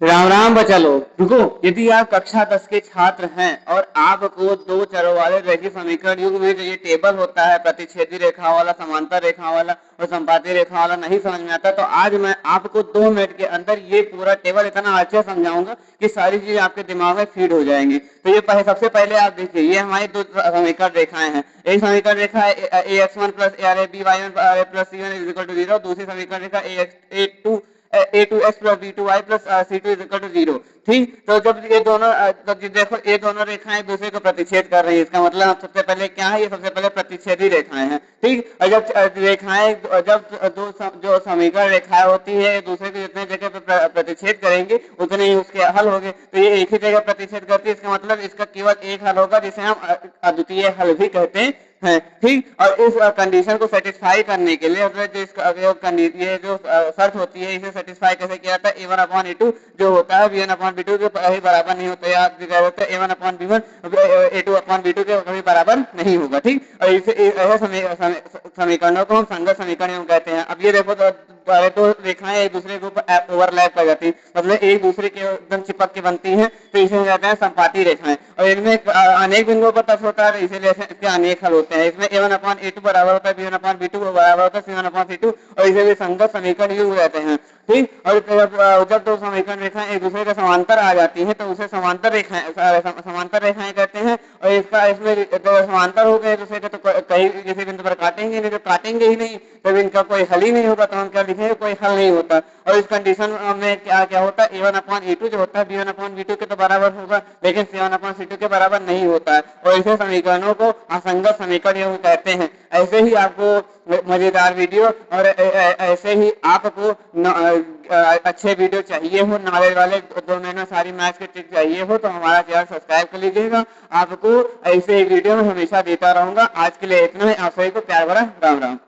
राम राम बचा लो। रुको, यदि आप कक्षा 10 के छात्र हैं और आपको दो चरों वाले रैखिक समीकरण युग में जो ये टेबल होता है प्रतिच्छेदी रेखा वाला, समांतर रेखा वाला और संपाती रेखा वाला नहीं समझ में आता, तो आज मैं आपको 2 मिनट के अंदर ये पूरा टेबल इतना अच्छे समझाऊंगा कि सारी चीजें आपके दिमाग में फीड हो जाएंगी। तो ये सबसे पहले आप देखिए, ये हमारी दो समीकरण रेखाएं हैं। एक समीकरण रेखा है a x one plus a or a b y one plus c one is equal to zero. दूसरी समीकरण रेखा a two x plus b two y plus c two is equal to zero. ठीक, तो जब ये दोनों तो देखो ये दोनों रेखाएं एक दूसरे को प्रतिच्छेद कर रही है, इसका मतलब सबसे पहले क्या है, ये सबसे पहले प्रतिच्छेदी रेखाएं हैं। ठीक, और जब रेखाएं जब जो समीकरण रेखाएं होती है एक दूसरे को जितने जगह पे प्रतिच्छेद करेंगे उतने ही उसके हल होंगे। तो ये एक ही जगह प्रतिच्छेद करती है, इसका मतलब इसका केवल एक हल होगा जिसे हम अद्वितीय हल भी कहते हैं। ठीक, और इस कंडीशन को सेटिस्फाई करने के लिए ये जो शर्त होती है इसे सेटिस्फाई कैसे किया जाता है, ए वन अपॉन ए टू जो होता है B one upon B two के कभी बराबर नहीं होता, या क्या होता है ए one upon b one a two upon B two के कभी बराबर नहीं होगा। ठीक, और ऐसे समीकरणों को हम संगत समीकरण कहते हैं। अब ये देखो तो रेखाएं एक दूसरे के ऊपर ओवरलैप कर जाती है, मतलब एक दूसरे के एकदम चिपक के बनती हैं, तो इसे कहते हैं संपाती रेखाएं। और इनमें अनेक बिंदुओं पर टच होता है, इसीलिए इसके अनेक हल होते हैं। इसमें A one upon A two बराबर होता है B one upon B two बराबर होता है C one upon C two, और इसे भी संगत समीकरण युग कहते हैं। ठीक, और जब दो समीकरण रेखाएं एक दूसरे के समांतर आ जाती हैं तो उसे समांतर रेखाएं कहते हैं। और इसमें तो समांतर हो गए दूसरे के तो कहीं किसी बिंदु पर काटेंगे नहीं, तो काटेंगे ही नहीं तब इनका कोई हल ही नहीं होगा, तो हम क्या लिखेंगे, कोई हल नहीं होता। और इस कंडीशन में क्या क्या होता है, ए वन अपॉन ए टू जो होता है B one upon B two के तो बराबर होगा, लेकिन C one upon C two के बराबर नहीं होता है, और ऐसे समीकरणों को असंगत समीकरण कहते हैं। ऐसे ही आपको मजेदार वीडियो और ऐसे ही आपको अच्छे वीडियो चाहिए हो, नॉलेज वाले 2 महीना सारी मैथ्स की ट्रिक चाहिए हो, तो हमारा चैनल सब्सक्राइब कर लीजिएगा। आपको ऐसे ही वीडियो में हमेशा देता रहूंगा। आज के लिए इतना ही, आप सभी को प्यार भरा राम राम।